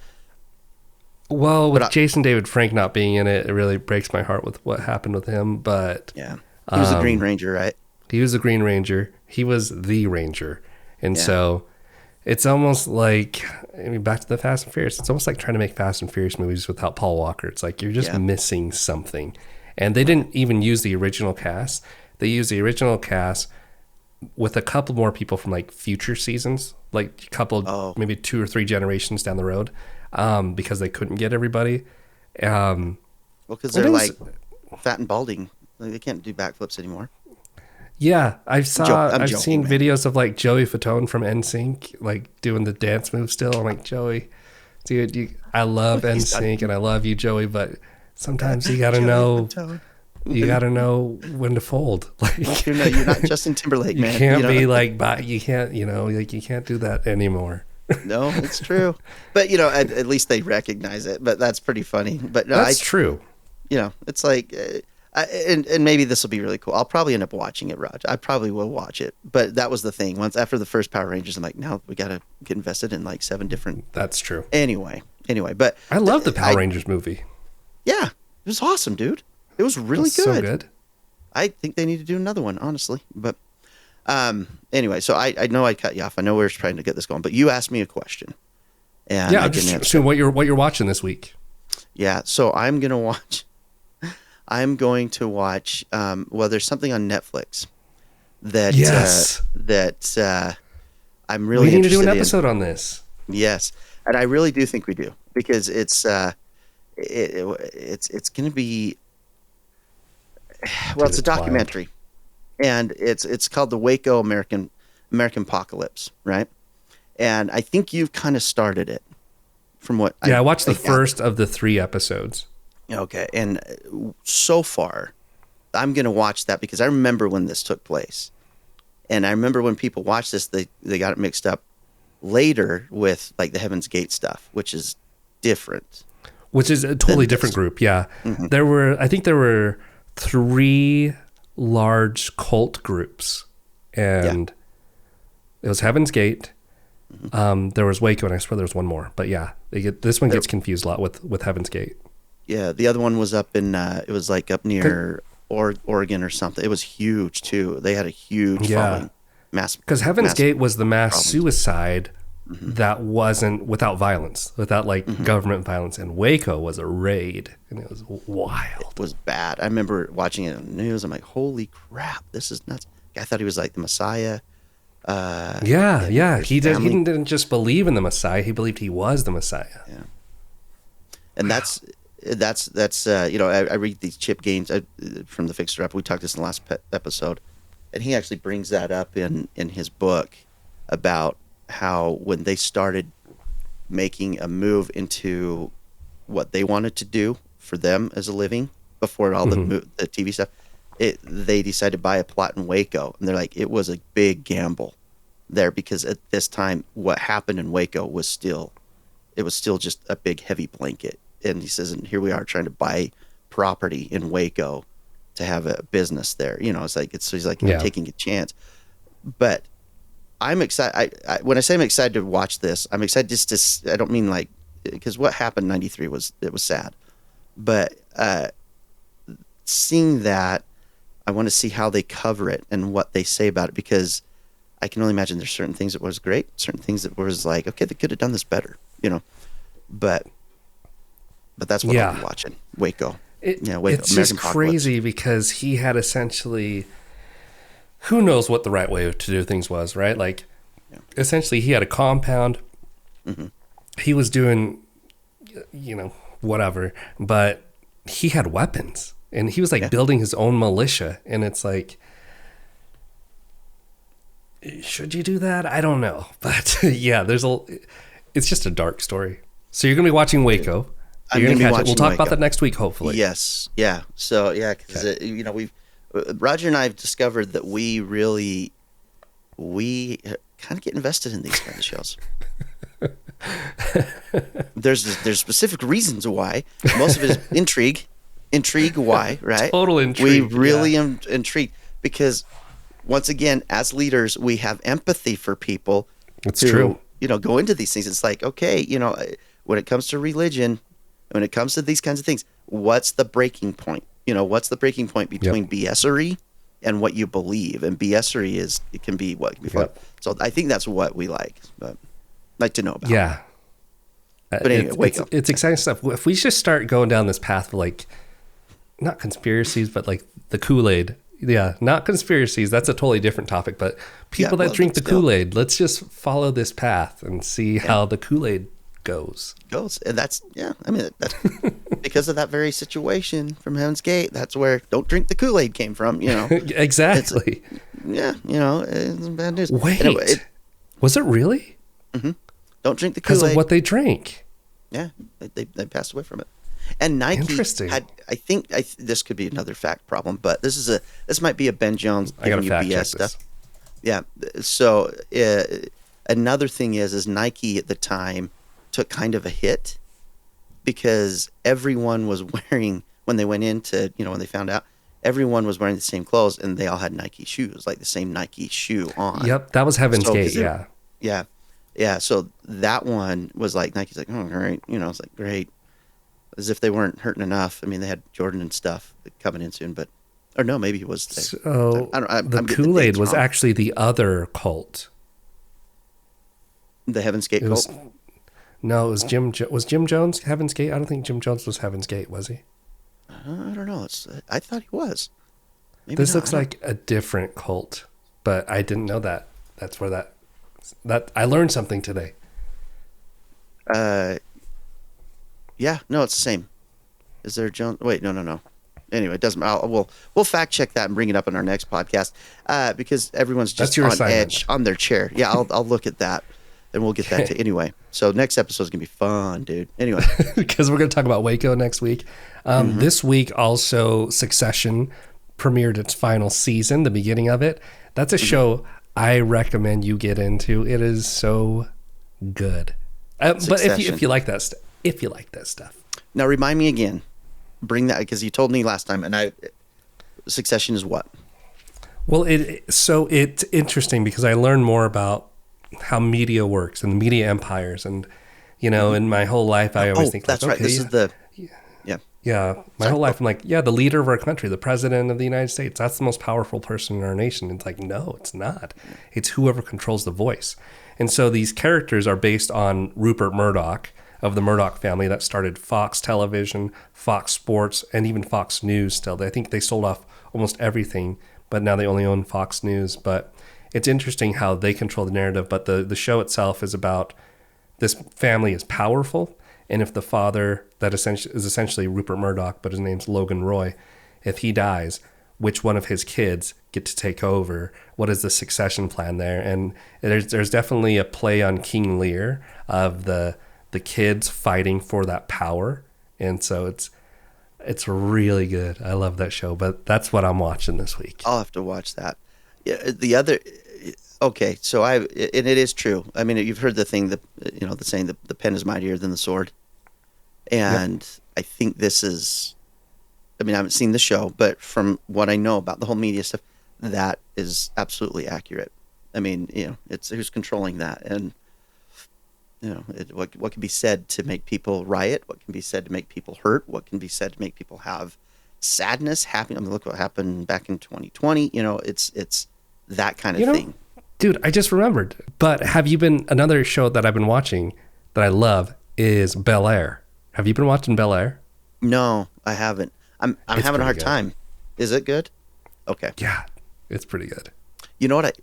S1: Jason David Frank not being in it, it really breaks my heart with what happened with him. But
S3: yeah, he was the Green Ranger, right?
S1: He was the Green Ranger. He was the Ranger. And so it's almost like, back to the Fast and Furious, it's almost like trying to make Fast and Furious movies without Paul Walker. It's like you're just missing something. And they didn't even use the original cast. They used the original cast with a couple more people from like future seasons, like a couple, maybe 2 or 3 generations down the road. Because they couldn't get everybody.
S3: Because they're like fat and balding. Like, they can't do backflips anymore.
S1: Yeah, I've seen videos of like Joey Fatone from NSYNC like doing the dance move still. I'm like, Joey, dude, I love NSYNC and I love you, Joey, but sometimes you gotta know. You gotta know when to fold. Like
S3: you're not Justin Timberlake, man.
S1: You can't be like, you can't, you can't do that anymore.
S3: No, it's true. But, at least they recognize it. But that's pretty funny. But no,
S1: that's true.
S3: It's like, and maybe this will be really cool. I'll probably end up watching it, Raj. I probably will watch it. But that was the thing. Once after the first Power Rangers, I'm like, now we got to get invested in like 7 different.
S1: That's true.
S3: Anyway. But
S1: I love the Power Rangers movie.
S3: Yeah. It was awesome, dude. It was really good.
S1: So good.
S3: I think they need to do another one, honestly. But anyway, so I know I cut you off. I know we were trying to get this going, but you asked me a question. And
S1: I'm just assuming what you're watching this week.
S3: Yeah, so I'm going to watch there's something on Netflix that I'm really
S1: we need to do an
S3: interested
S1: episode on this.
S3: Yes. And I really do think we do because it's going to be it's a documentary. And it's called the Waco American Apocalypse, right? And I think you've kind of started it from what
S1: I watched the first of the 3 episodes.
S3: Okay. And so far, I'm going to watch that because I remember when this took place. And I remember when people watched this, they got it mixed up later with like the Heaven's Gate stuff, which is different.
S1: Which is a totally different group, yeah. Mm-hmm. I think there were 3 large cult groups, and it was Heaven's Gate. There was Waco, and I swear there was one more. But yeah, this one gets confused a lot with Heaven's Gate.
S3: Yeah, the other one was up in it was like up near Oregon or something. It was huge too. They had a huge following.
S1: Because Heaven's Gate was the mass suicide that wasn't without violence, without like government violence, and Waco was a raid, and it was wild.
S3: It was bad. I remember watching it on the news. I'm like, holy crap, this is nuts. I thought he was like the Messiah.
S1: He didn't just believe in the Messiah. He believed he was the Messiah.
S3: Yeah, and that's I read these Chip Gaines from the Fixer Up. We talked this in the last episode, and he actually brings that up in his book about how when they started making a move into what they wanted to do for them as a living before all the TV stuff, they decided to buy a plot in Waco, and they're like, it was a big gamble there because at this time what happened in Waco was still just a big heavy blanket. And he says, and here we are trying to buy property in Waco to have a business there. It's like he's like, I'm taking a chance. But I'm excited. When I say I'm excited to watch this, I'm excited just to. I don't mean like because what happened in '93 was sad, but seeing that, I want to see how they cover it and what they say about it because I can only imagine there's certain things that was great, certain things that was like okay, they could have done this better, but that's what I'll be watching. Waco. Waco.
S1: It's
S3: American
S1: just crazy
S3: Apocalypse.
S1: because he had essentially, who knows what the right way to do things was, right? Like, essentially, he had a compound.
S3: Mm-hmm.
S1: He was doing, whatever, but he had weapons, and he was like building his own militia, and it's like, should you do that? I don't know, but yeah, it's just a dark story. So you're gonna be watching Waco.
S3: I'm
S1: You're
S3: gonna be
S1: catch it.
S3: watching
S1: We'll talk about
S3: Waco.
S1: that next week, hopefully.
S3: Yes. Yeah. So yeah, because we've Roger and I have discovered that we kind of get invested in these kind of shows. There's specific reasons why. Most of it is intrigue. Why? Right?
S1: Total intrigue.
S3: We really am intrigued because once again, as leaders, we have empathy for people.
S1: It's
S3: who,
S1: true.
S3: Go into these things. It's like okay, when it comes to religion. When it comes to these kinds of things, what's the breaking point? What's the breaking point between BS-ery and what you believe? And BS-ery it can be what can be fun. So I think that's what we like to know about.
S1: Yeah.
S3: But anyway,
S1: it's exciting stuff. If we just start going down this path of like, not conspiracies, but like the Kool-Aid. Yeah, not conspiracies. That's a totally different topic. But people that drink the Kool-Aid, let's just follow this path and see how the Kool-Aid goes.
S3: And that's that's because of that very situation from Heaven's Gate. That's where don't drink the Kool-Aid came from.
S1: Exactly.
S3: It's bad news.
S1: Wait, was it really?
S3: Mm-hmm. Don't drink the
S1: Because
S3: Kool-Aid.
S1: of what they drank.
S3: Yeah, they passed away from it. And Nike had. I think this could be another fact problem, but this might be a Ben Jones giving you BS stuff. Yeah. So another thing is Nike at the time took kind of a hit because everyone was wearing when they went into when they found out everyone was wearing the same clothes and they all had Nike shoes, like the same Nike shoe on.
S1: Yep, that was Heaven's Gate.
S3: Yeah. So that one was like Nike's like, oh great, it's like great, as if they weren't hurting enough. I mean, they had Jordan and stuff coming in soon, but or no, maybe it was.
S1: So the Kool-Aid was actually the other cult.
S3: The Heaven's Gate cult.
S1: No, it was was Jim Jones Heaven's Gate? I don't think Jim Jones was Heaven's Gate, was he?
S3: I don't know. I thought he was. Maybe
S1: this
S3: not.
S1: looks like a different cult, but I didn't know that. That's where that I learned something today.
S3: Yeah, no, it's the same. Is there Jones? Wait, no. Anyway, it doesn't. We'll fact check that and bring it up in our next podcast because everyone's just on edge on their chair. Yeah, I'll look at that. And we'll get that to anyway. So next episode is going to be fun, dude. Anyway.
S1: Because we're going to talk about Waco next week. This week also Succession premiered its final season, the beginning of it. That's a show I recommend you get into. It is so good. But if you like that stuff.
S3: Now remind me again. Bring that because you told me last time and Succession is what?
S1: Well, it's interesting because I learned more about how media works and the media empires, and in my whole life I always think
S3: that's
S1: like,
S3: right.
S1: Okay,
S3: this is the
S1: whole life I'm like, the leader of our country, the president of the United States, that's the most powerful person in our nation. It's like, no, it's not. It's whoever controls the voice. And so these characters are based on Rupert Murdoch of the Murdoch family that started Fox Television, Fox Sports, and even Fox News still. I think they sold off almost everything, but now they only own Fox News. But it's interesting how they control the narrative, but the show itself is about this family is powerful, and if the father that is essentially Rupert Murdoch, but his name's Logan Roy, if he dies, which one of his kids get to take over? What is the succession plan there? And there's definitely a play on King Lear of the kids fighting for that power, and so it's really good. I love that show, but that's what I'm watching this week.
S3: I'll have to watch that. Yeah, okay, so and it is true. I mean, you've heard the thing that the saying that the pen is mightier than the sword, and I think this is. I mean, I haven't seen the show, but from what I know about the whole media stuff, that is absolutely accurate. I mean, it's who's controlling that, and what can be said to make people riot? What can be said to make people hurt? What can be said to make people have sadness, happiness? I mean, look what happened back in 2020. It's that kind of thing.
S1: Dude, I just remembered. But another show that I've been watching that I love is Bel Air. Have you been watching Bel Air?
S3: No, I haven't. I'm having a hard time. Is it good? Okay.
S1: Yeah, it's pretty good.
S3: You know what?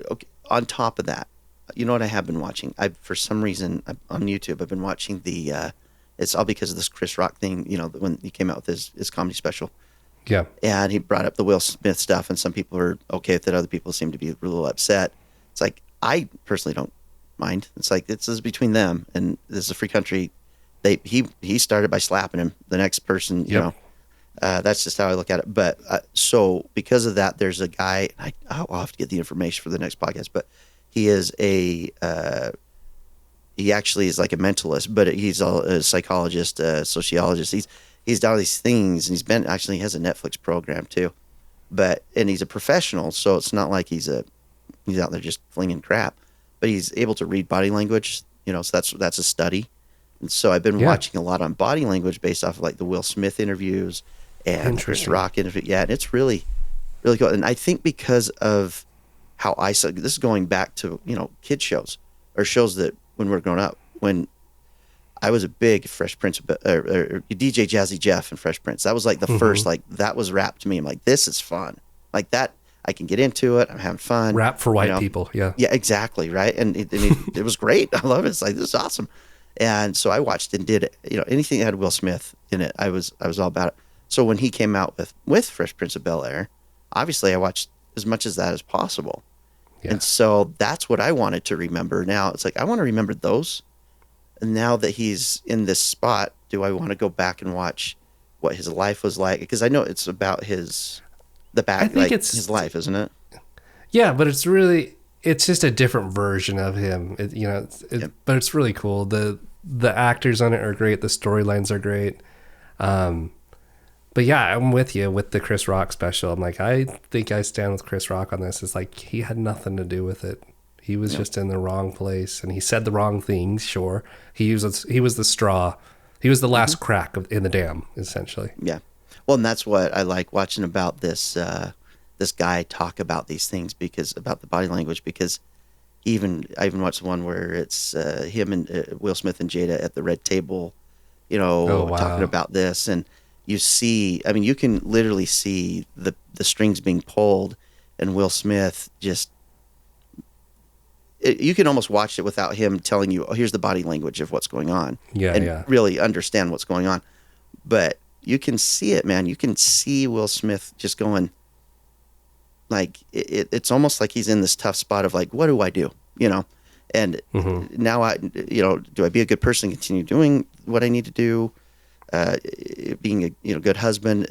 S3: On top of that, you know what I have been watching? For some reason on YouTube, I've been watching it's all because of this Chris Rock thing, when he came out with his comedy special.
S1: Yeah.
S3: And he brought up the Will Smith stuff, and some people are okay with it. Other people seem to be a little upset. It's like, I personally don't mind. It's like, this is between them, and this is a free country. He started by slapping him. The next person, that's just how I look at it. But so because of that, there's a guy. I'll have to get the information for the next podcast. But he is he actually is like a mentalist, but he's a psychologist, sociologist. He's done all these things, and he has a Netflix program too. And he's a professional, so it's not like he's out there just flinging crap. But he's able to read body language, so that's a study. And so I've been watching a lot on body language based off of like the Will Smith interviews and Chris Rock interview. Yeah, and it's really, really cool. And I think because of how this is going back to, kid shows or shows that when we were growing up, when I was a big Fresh Prince, or DJ Jazzy Jeff and Fresh Prince. That was like the first, that was rap to me. I'm like, this is fun. Like that, I can get into it. I'm having fun.
S1: Rap for white people. Yeah.
S3: Yeah, exactly. Right. And it was great. I love it. It's like, this is awesome. And so I watched and did, anything that had Will Smith in it, I was all about it. So when he came out with Fresh Prince of Bel-Air, obviously I watched as much as that as possible. Yeah. And so that's what I wanted to remember. Now it's like, I want to remember those. And now that he's in this spot, do I want to go back and watch what his life was like? Because I know it's about his life, isn't it?
S1: Yeah, but it's just a different version of him. But it's really cool. The actors on it are great. The storylines are great. But yeah, I'm with you with the Chris Rock special. I'm like, I think I stand with Chris Rock on this. It's like he had nothing to do with it. He was just in the wrong place, and he said the wrong things. Sure, he was the straw. He was the last crack in the dam, essentially.
S3: Yeah. Well, and that's what I like watching about this guy talk about these things, about the body language, because I even watched one where it's him and Will Smith and Jada at the red table, talking about this, and you can literally see the strings being pulled, and Will Smith you can almost watch it without him telling you, oh, here's the body language of what's going on. Really understand what's going on. But you can see it, man. You can see Will Smith just going, like, it's almost like he's in this tough spot of like, what do I do? And now do I be a good person, continue doing what I need to do? Being a good husband,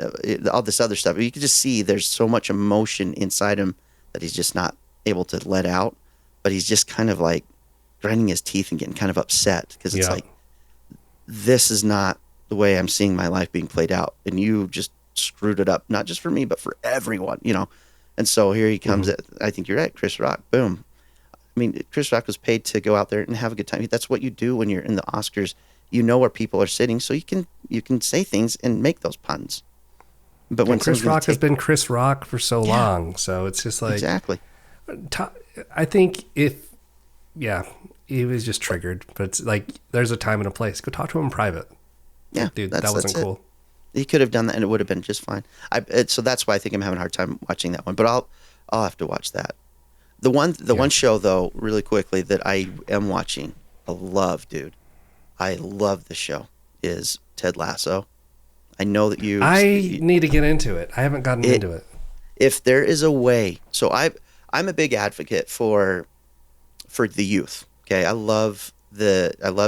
S3: all this other stuff. You can just see there's so much emotion inside him that he's just not able to let out. But he's just kind of like grinding his teeth and getting kind of upset because it's like, this is not the way I'm seeing my life being played out. And you just screwed it up, not just for me, but for everyone, And so here he comes. I think you're right, Chris Rock. Boom. I mean, Chris Rock was paid to go out there and have a good time. That's what you do when you're in the Oscars. You know where people are sitting, so you can say things and make those puns. But when
S1: Chris Rock has been Chris Rock for so long, so it's just like
S3: exactly.
S1: I think he was just triggered, but it's like there's a time and a place. Go talk to him in private.
S3: Yeah,
S1: dude, that wasn't cool.
S3: He could have done that, and it would have been just fine. So that's why I think I'm having a hard time watching that one. But I'll have to watch that. The one show though, really quickly, that I am watching, I love the show, is Ted Lasso. I know that
S1: I need to get into it. I haven't gotten into it.
S3: If there is a way, so I'm a big advocate for the youth. Okay, I love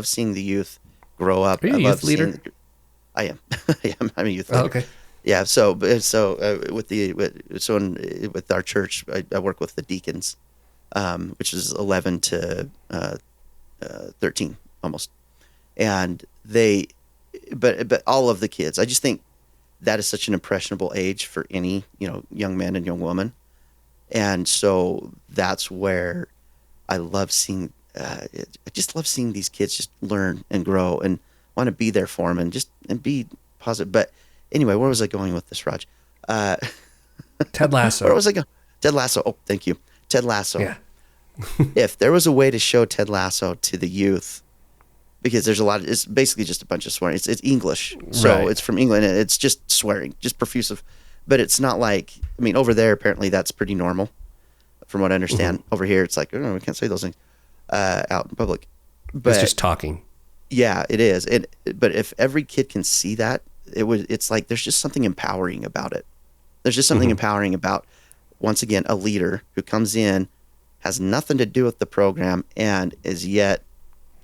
S3: seeing the youth grow up.
S1: Are you a youth leader?
S3: I am. I'm a youth leader.
S1: Oh, okay.
S3: Yeah. So with our church, I work with the deacons, which is 11 to 13 almost, and but all of the kids. I just think that is such an impressionable age for any young man and young woman. And so that's where I love seeing. I just love seeing these kids just learn and grow and want to be there for them and be positive. But anyway, where was I going with this, Raj?
S1: Ted Lasso.
S3: Where was I going? Ted Lasso. Oh, thank you. Ted Lasso.
S1: Yeah.
S3: If there was a way to show Ted Lasso to the youth, because there's a lot of, it's basically just a bunch of swearing. It's English. So
S1: Right.
S3: it's from England. And it's just swearing, just profusive. But it's not like, I mean, over there, apparently that's pretty normal from what I understand. Over here, it's like, oh, we can't say those things out in public. But
S1: It's just talking.
S3: yeah, it is. But if every kid can see that, it's like there's just something empowering about it. There's just something empowering about, once again, a leader who comes in, has nothing to do with the program, and is yet,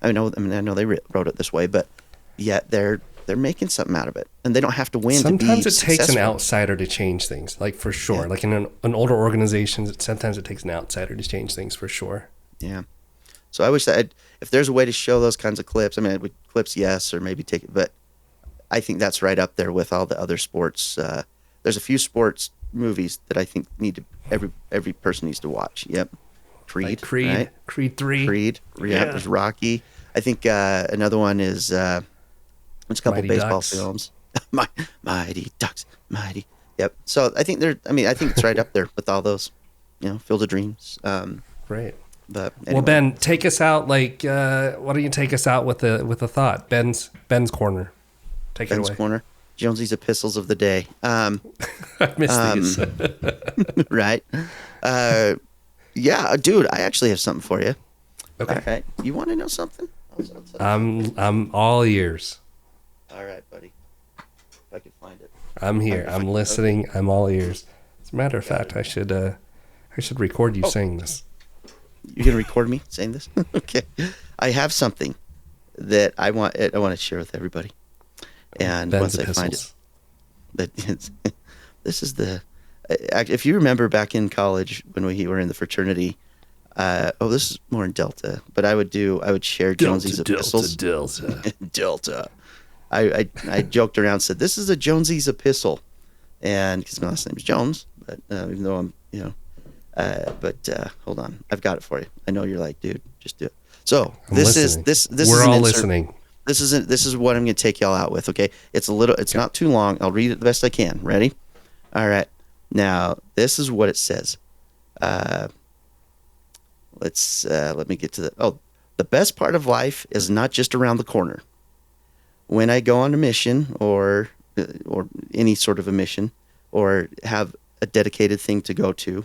S3: I know they wrote it this way, but yet they're making something out of it, and they don't have to win.
S1: Sometimes
S3: to be
S1: it takes an
S3: successful.
S1: outsider to change things, like for sure.
S3: Yeah.
S1: Like in an older organization, sometimes it takes an outsider to change things for sure.
S3: Yeah. So I wish that if there's a way to show those kinds of clips, I mean, clips, yes, or maybe take it, but I think that's right up there with all the other sports. There's a few sports movies that I think every person needs to watch. Yep. Creed.
S1: Like Creed,
S3: right?
S1: Creed 3.
S3: Creed. Yeah. There's Rocky. I think another one is there's a couple
S1: Mighty
S3: baseball
S1: Ducks.
S3: films. Mighty Ducks. Mighty. Yep. So I think I think it's right up there with all those. Field of Dreams.
S1: Right.
S3: But anyway.
S1: Well, Ben, take us out. Like, why don't you take us out with a thought? Ben's corner. Take
S3: Ben's
S1: it away.
S3: Corner. Jonesy's epistles of the day.
S1: I missed these.
S3: Right. Yeah, dude, I actually have something for you.
S1: Okay.
S3: All right. You want to know something?
S1: I'm all ears.
S3: All right, buddy. If I can find it.
S1: I'm here. I'm listening. I'm all ears. As a matter of fact, I should record you saying this.
S3: You're gonna record me saying this? Okay. I have something that I want to share with everybody. And
S1: Ben's
S3: once I find
S1: epistles.
S3: it, this is the. If you remember back in college when we were in the fraternity, this is more in Delta, but I would share Jonesy's epistles. Delta. I joked around, said this is a Jonesy's epistle, and because my last name is Jones, but even though I'm hold on, I've got it for you. I know you're like, dude, just do it. So
S1: I'm
S3: this
S1: listening.
S3: is
S1: We're
S3: an
S1: all
S3: insert.
S1: listening.
S3: This is what I'm going to take y'all out with. Okay, it's not too long. I'll read it the best I can. Ready? All right. Now this is what it says. Let me get to the best part of life is not just around the corner. When I go on a mission or any sort of a mission or have a dedicated thing to go to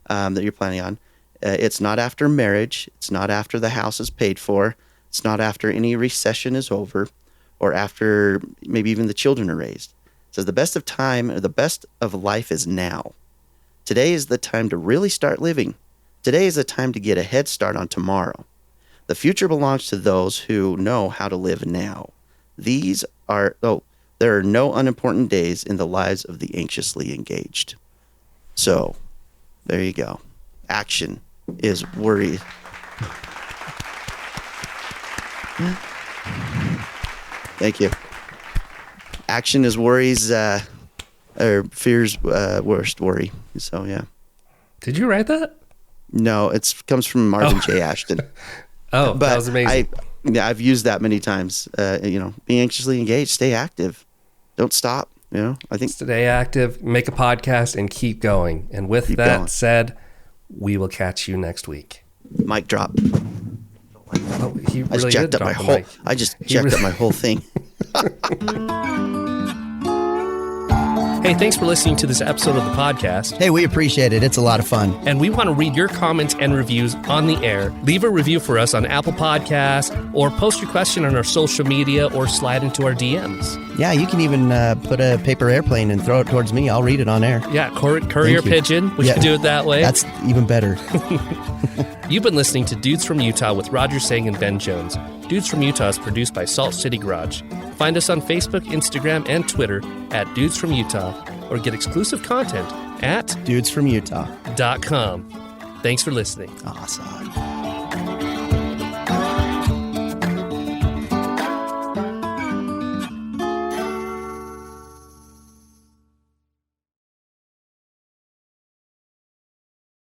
S3: that you're planning on, it's not after marriage. It's not after the house is paid for. It's not after any recession is over or after maybe even the children are raised. It says the best of time or the best of life is now. Today is the time to really start living. Today is the time to get a head start on tomorrow. The future belongs to those who know how to live now. There are no unimportant days in the lives of the anxiously engaged. So, there you go. Action is worry. Thank you. Action is worry's or fear's worst worry. So yeah.
S1: Did you write that?
S3: No, it comes from Marvin J. Ashton.
S1: Oh,
S3: But
S1: that was amazing.
S3: I've used that many times. Be anxiously engaged, stay active, don't stop. I think
S1: Stay active, make a podcast, and keep going. And with that
S3: going.
S1: said, we will catch you next week.
S3: mic drop.
S1: Oh, he
S3: I
S1: really
S3: just jacked
S1: did
S3: up my
S1: drop the
S3: whole.
S1: mic.
S3: I just
S1: He
S3: jacked
S1: really-
S3: up my whole thing.
S1: Hey, thanks for listening to this episode of the podcast.
S2: Hey, we appreciate it. It's a lot of fun.
S1: And we want to read your comments and reviews on the air. Leave a review for us on Apple Podcasts, or post your question on our social media, or slide into our DMs.
S2: Yeah, you can even put a paper airplane and throw it towards me. I'll read it on air.
S1: Yeah, courier
S2: Thank you.
S1: pigeon. We
S2: Yeah.
S1: should do it that way.
S2: That's even better.
S1: You've been listening to Dudes from Utah with Roger Sang and Ben Jones. Dudes from Utah is produced by Salt City Garage. Find us on Facebook, Instagram, and Twitter at Dudes from Utah, or get exclusive content at
S2: Dudes from Utah.
S1: .com. Thanks for listening.
S2: Awesome.